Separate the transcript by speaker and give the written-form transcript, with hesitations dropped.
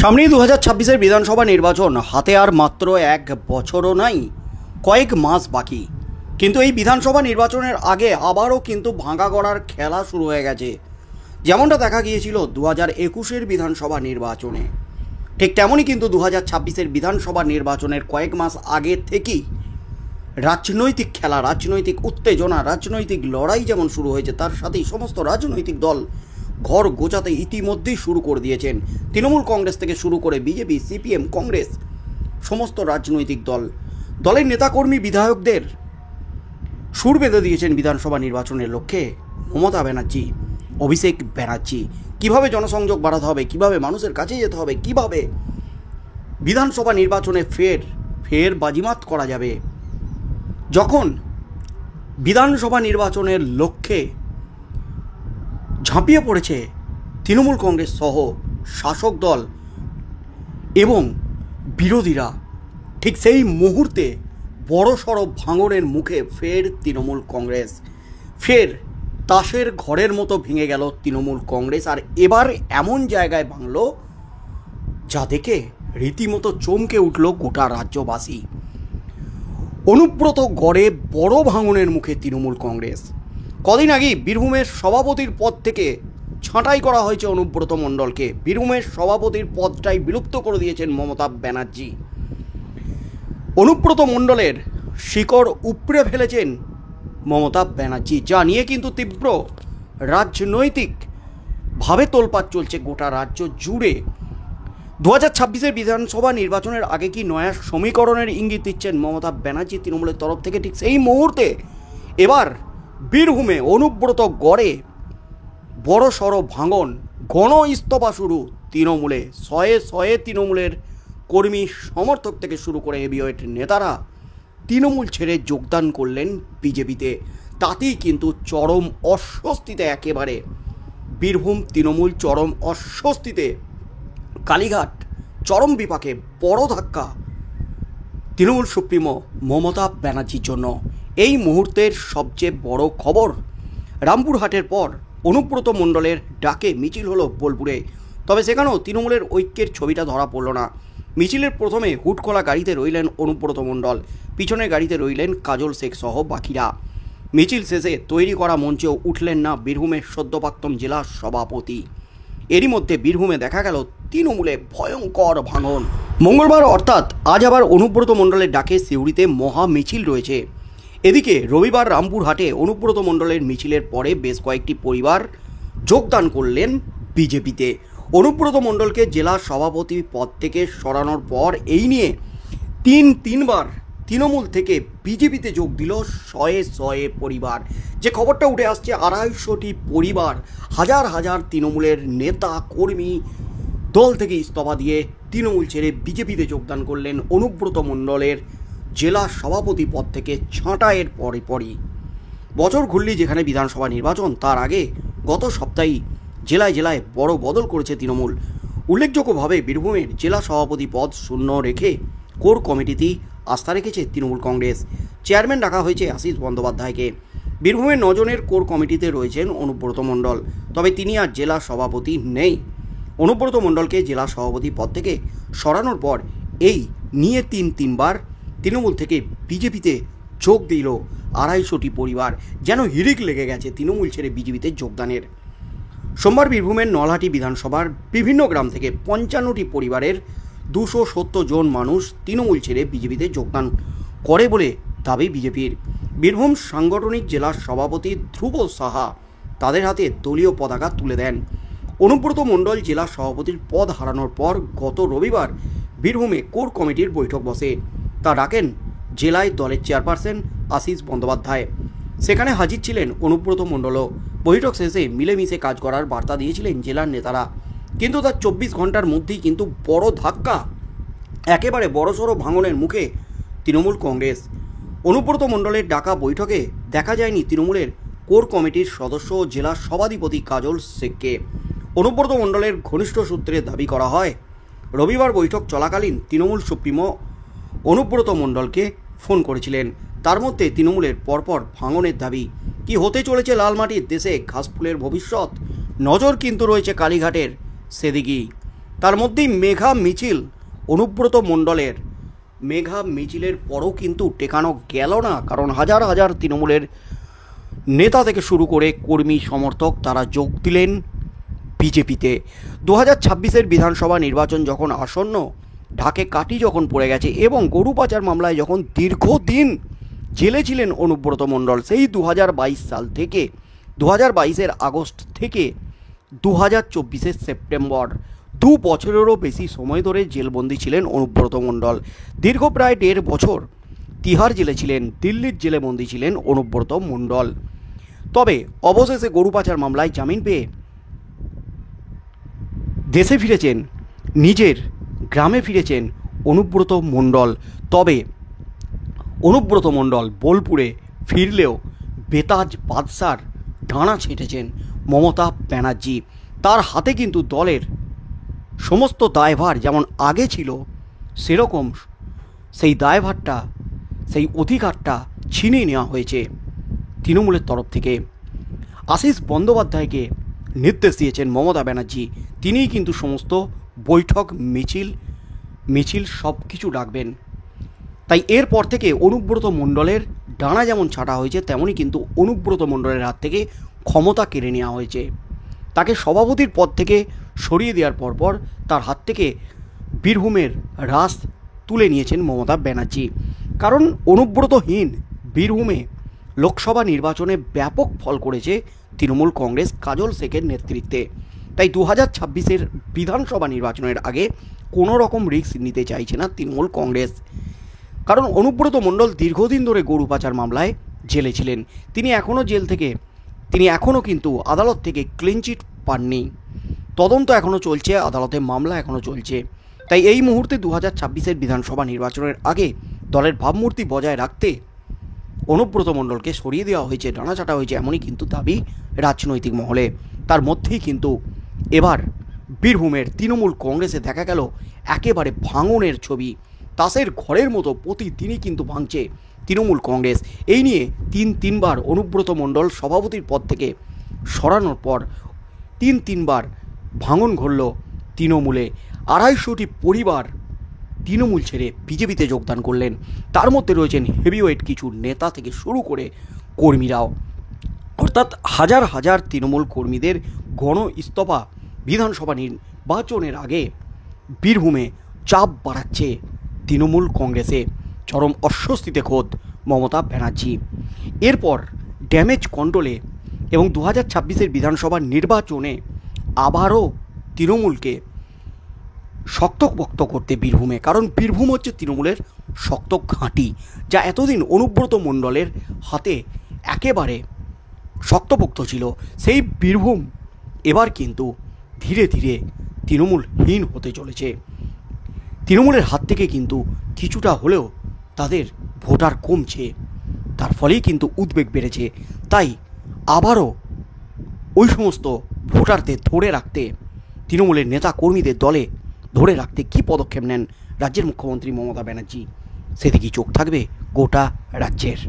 Speaker 1: সামনেই 2026-এর বিধানসভা নির্বাচন হাতে আর মাত্র এক বছরও নাই, কয়েক মাস বাকি। কিন্তু এই বিধানসভা নির্বাচনের আগে আবারও কিন্তু ভাঙা গড়ার খেলা শুরু হয়ে গেছে। যেমনটা দেখা গিয়েছিল 2021-এর বিধানসভা নির্বাচনে, ঠিক তেমনই কিন্তু 2026-এর বিধানসভা নির্বাচনের কয়েক মাস আগে থেকেই রাজনৈতিক খেলা, রাজনৈতিক উত্তেজনা, রাজনৈতিক লড়াই যেমন শুরু হয়েছে, তার সাথেই সমস্ত রাজনৈতিক দল ঘর গোছাতে ইতিমধ্যেই শুরু করে দিয়েছেন। তৃণমূল কংগ্রেস থেকে শুরু করে বিজেপি, সিপিএম, কংগ্রেস, সমস্ত রাজনৈতিক দলের নেতাকর্মী, বিধায়কদের সুর বেঁধে দিয়েছেন বিধানসভা নির্বাচনের লক্ষ্যে মমতা ব্যানার্জি, অভিষেক ব্যানার্জি। কীভাবে জনসংযোগ বাড়াতে হবে, কীভাবে মানুষের কাছে যেতে হবে, কীভাবে বিধানসভা নির্বাচনে ফের বাজিমাত করা যাবে। যখন বিধানসভা নির্বাচনের লক্ষ্যে ঝাঁপিয়ে পড়েছে তৃণমূল কংগ্রেস সহ শাসক দল এবং বিরোধীরা, ঠিক সেই মুহূর্তে বড়সড় ভাঙনের মুখে ফের তৃণমূল কংগ্রেস, ফের তাসের ঘরের মতো ভেঙে গেল তৃণমূল কংগ্রেস। আর এবার এমন জায়গায় ভাঙল যা দেখে রীতিমতো চমকে উঠল গোটা রাজ্যবাসী। অনুব্রত গড়ে বড় ভাঙনের মুখে তৃণমূল কংগ্রেস। কদিন আগেই বীরভূমের সভাপতির পদ থেকে ছাঁটাই করা হয়েছে অনুব্রত মণ্ডলকে। বীরভূমের সভাপতির পদটাই বিলুপ্ত করে দিয়েছেন মমতা ব্যানার্জি। অনুব্রত মণ্ডলের শিকড় উপড়ে ফেলেছেন মমতা ব্যানার্জি, যা নিয়ে কিন্তু তীব্র রাজনৈতিকভাবে তোলপাড় চলছে গোটা রাজ্য জুড়ে। 2026-এর বিধানসভা নির্বাচনের আগে কি নয়া সমীকরণের ইঙ্গিত দিচ্ছেন মমতা ব্যানার্জি তৃণমূলের তরফ থেকে? ঠিক সেই মুহূর্তে এবার বীরভূমে অনুব্রত গড়ে বড় সড় ভাঙন, গণ ইস্তফা শুরু তৃণমূলে। শয়ে তৃণমূলের কর্মী, সমর্থক থেকে শুরু করে হেভিওয়েট নেতারা তৃণমূল ছেড়ে যোগদান করলেন বিজেপিতে। তাতেই কিন্তু চরম অস্বস্তিতে, একেবারে বীরভূম তৃণমূল চরম অস্বস্তিতে। কালীঘাট চরম বিপাকে, বড় ধাক্কা তৃণমূল সুপ্রিমো মমতা ব্যানার্জির জন্য। এই মুহূর্তের সবচেয়ে বড় খবর, রামপুরহাটের পর অনুব্রত মণ্ডলের ডাকে মিছিল হলো বোলপুরে। তবে সেখানেও তৃণমূলের ঐক্যের ছবিটা ধরা পড়ল না। মিছিলের প্রথমে হুটখোলা গাড়িতে রইলেন অনুব্রত মণ্ডল, পিছনের গাড়িতে রইলেন কাজল শেখ সহ বাকিরা। মিছিল শেষে তৈরি করা মঞ্চেও উঠলেন না বীরভূমের সদ্যপ্রাক্তন জেলা সভাপতি। এরই মধ্যে বীরভূমে দেখা গেল তৃণমূলে ভয়ঙ্কর ভাঙন। মঙ্গলবার অর্থাৎ আজ আবার অনুব্রত মণ্ডলের ডাকে সিউড়িতে মহা মিছিল রয়েছে। এদিকে রবিবার রামপুরহাটে অনুব্রত মণ্ডলের মিছিলের পরে বেশ কয়েকটি পরিবার যোগদান করলেন বিজেপিতে। অনুব্রত মণ্ডলকে জেলা সভাপতি পদ থেকে সরানোর পর এই নিয়ে তিনবার তৃণমূল থেকে বিজেপিতে যোগ দিল শয়ে পরিবার। যে খবরটা উঠে আসছে, 250টি পরিবার, হাজার তৃণমূলের নেতা কর্মী দল থেকে ইস্তফা দিয়ে তৃণমূল ছেড়ে বিজেপিতে যোগদান করলেন অনুব্রত মণ্ডলের জেলা সভাপতি পদ থেকে ছাঁটাইয়ের পরই। বছর ঘুরলি যেখানে বিধানসভা নির্বাচন, তার আগে গত সপ্তাহেই জেলায় বড় বদল করেছে তৃণমূল। উল্লেখযোগ্যভাবে বীরভূমের জেলা সভাপতি পদ শূন্য রেখে কোর কমিটিতেই আস্থা রেখেছে তৃণমূল কংগ্রেস। চেয়ারম্যান রাখা হয়েছে আশিস বন্দ্যোপাধ্যায়কে। বীরভূমের 9 জনের কোর কমিটিতে রয়েছেন অনুব্রত মণ্ডল, তবে তিনি আর জেলা সভাপতি নেই। অনুব্রত মণ্ডলকে জেলা সভাপতি পদ থেকে সরানোর পর এই নিয়ে তিনবার তৃণমূল থেকে বিজেপিতে যোগ দিল 250টি পরিবার। যেন হিড়িক লেগে গেছে তৃণমূল ছেড়ে বিজেপিতে যোগদানের। সোমবার বীরভূমের নলহাটি বিধানসভার বিভিন্ন গ্রাম থেকে 55টি পরিবারের 270 জন মানুষ তৃণমূল ছেড়ে বিজেপিতে যোগদান করে বলে দাবি বিজেপির। বীরভূম সাংগঠনিক জেলার সভাপতি ধ্রুব সাহা তাদের হাতে দলীয় পতাকা তুলে দেন। অনুব্রত মণ্ডল জেলা সভাপতির পদ হারানোর পর গত রবিবার বীরভূমে কোর কমিটির বৈঠক বসে। তা ডাকেন জেলায় দলের চেয়ারপারসন আশিস বন্দ্যোপাধ্যায়। সেখানে হাজির ছিলেন অনুব্রত মণ্ডলও। বৈঠক শেষে মিলেমিশে কাজ করার বার্তা দিয়েছিলেন জেলার নেতারা। কিন্তু তার 24 ঘন্টার মধ্যেই কিন্তু বড় ধাক্কা, একেবারে বড়সড় ভাঙনের মুখে তৃণমূল কংগ্রেস। অনুব্রত মণ্ডলের ডাকা বৈঠকে দেখা যায়নি তৃণমূলের কোর কমিটির সদস্য ও জেলা সভাধিপতি কাজল শেখকে। অনুব্রত মণ্ডলের ঘনিষ্ঠ সূত্রে দাবি করা হয়, রবিবার বৈঠক চলাকালীন তৃণমূল সুপ্রিমো অনুব্রত মণ্ডলকে ফোন করেছিলেন। তার মধ্যে তৃণমূলের পরপর ভাঙনের দাবি। কি হতে চলেছে লালমাটির দেশে ঘাসফুলের ভবিষ্যৎ? নজর কিন্তু রয়েছে কালীঘাটের সেদিকেই। তার মধ্যেই মেঘা মিছিল অনুব্রত মণ্ডলের মেঘা মিছিলের পরও কিন্তু টেকানো গেল না, কারণ হাজার হাজার তৃণমূলের নেতা থেকে শুরু করে কর্মী সমর্থক তারা যোগ দিলেন বিজেপিতে। 2026-এর বিধানসভা নির্বাচন যখন আসন্ন, ঢাকে কাঠি যখন পড়ে গেছে এবং গরু পাচার মামলায় যখন দীর্ঘদিন জেলে ছিলেন অনুব্রত মণ্ডল, সেই 2022 সাল থেকে 2022-এর আগস্ট থেকে 2024-এর সেপ্টেম্বর, 2 বছরেরও বেশি সময় ধরে জেলবন্দি ছিলেন অনুব্রত মণ্ডল। দীর্ঘ প্রায় 1.5 বছর তিহার জেলে ছিলেন, দিল্লির জেলে বন্দী ছিলেন অনুব্রত মণ্ডল। তবে অবশেষে গরু পাচার মামলায় জামিন পেয়ে দেশে ফিরেছেন, নিজের গ্রামে ফিরেছেন অনুব্রত মণ্ডল। তবে অনুব্রত মণ্ডল বোলপুরে ফিরলেও বেতাজ বাদশার ডানা ছেঁটেছেন মমতা ব্যানার্জি। তার হাতে কিন্তু দলের সমস্ত দায়ভার যেমন আগে ছিল, সেরকম সেই দায়ভারটা, সেই অধিকারটা ছিনিয়ে নেওয়া হয়েছে তৃণমূলের তরফ থেকে। আশিস বন্দ্যোপাধ্যায়কে নির্দেশ দিয়েছেন মমতা ব্যানার্জি, তিনিই কিন্তু সমস্ত বৈঠক মিছিল সব কিছু ডাকবেন। তাই এরপর থেকে অনুব্রত মণ্ডলের ডানা যেমন ছাঁটা হয়েছে, তেমনই কিন্তু অনুব্রত মণ্ডলের হাত থেকে ক্ষমতা কেড়ে নেওয়া হয়েছে। তাকে সভাপতির পদ থেকে সরিয়ে দেওয়ার পরপর তার হাত থেকে বীরভূমের রাশ তুলে নিয়েছেন মমতা ব্যানার্জি। কারণ অনুব্রতহীন বীরভূমে লোকসভা নির্বাচনে ব্যাপক ফল করেছে তৃণমূল কংগ্রেস কাজল শেখের নেতৃত্বে। তাই 2026-এর বিধানসভা নির্বাচনের আগে কোনো রকম রিস্ক নিতে চাইছে না তৃণমূল কংগ্রেস। কারণ অনুব্রত মণ্ডল দীর্ঘদিন ধরে গরু পাচার মামলায় জেলে ছিলেন। তিনি এখনও কিন্তু আদালত থেকে ক্লিনচিট পাননি। তদন্ত এখনও চলছে, আদালতে মামলা এখনও চলছে। তাই এই মুহূর্তে 2026-এর বিধানসভা নির্বাচনের আগে দলের ভাবমূর্তি বজায় রাখতে অনুব্রত মণ্ডলকে সরিয়ে দেওয়া হয়েছে, ডানা ছাঁটা হয়েছে, এমনই কিন্তু দাবি রাজনৈতিক মহলে। তার মধ্যেই কিন্তু এবার বীরভূমের তৃণমূল কংগ্রেসে দেখা গেল একেবারে ভাঙনের ছবি। তাসের ঘরের মতো প্রতিদিনই কিন্তু ভাঙছে তৃণমূল কংগ্রেস। এই নিয়ে তিনবার অনুব্রত মণ্ডল সভাপতির পদ থেকে সরানোর পর তিনবার ভাঙন ঘটল তৃণমূলে। 250টি পরিবার তৃণমূল ছেড়ে বিজেপিতে যোগদান করলেন। তার মধ্যে রয়েছেন হেভিওয়েট কিছু নেতা থেকে শুরু করে কর্মীরাও। অর্থাৎ হাজার হাজার তৃণমূল কর্মীদের গণ ইস্তফা বিধানসভা নির্বাচনের আগে বীরভূমে চাপ বাড়াচ্ছে তৃণমূল কংগ্রেসে। চরম অস্বস্তিতে খোদ মমতা ব্যানার্জি। এরপর ড্যামেজ কন্ট্রোলে এবং 2026-এর বিধানসভা নির্বাচনে আবারও তৃণমূলকে শক্তপোক্ত করতে বীরভূমে, কারণ বীরভূম হচ্ছে তৃণমূলের শক্ত ঘাঁটি, যা এতদিন অনুব্রত মণ্ডলের হাতে একেবারে শক্তপোক্ত ছিল। সেই বীরভূম এবার কিন্তু ধীরে ধীরে তৃণমূলহীন হতে চলেছে। তৃণমূলের হাত থেকে কিন্তু কিছুটা হলেও তাদের ভোটার কমছে, তার ফলেই কিন্তু উদ্বেগ বেড়েছে। তাই আবারও ওই সমস্ত ভোটারদের ধরে রাখতে, তৃণমূলের নেতা কর্মীদের দলে ধরে রাখতে কী পদক্ষেপ নেন রাজ্যের মুখ্যমন্ত্রী মমতা ব্যানার্জি, সেদিকেই চোখ থাকবে গোটা রাজ্যের।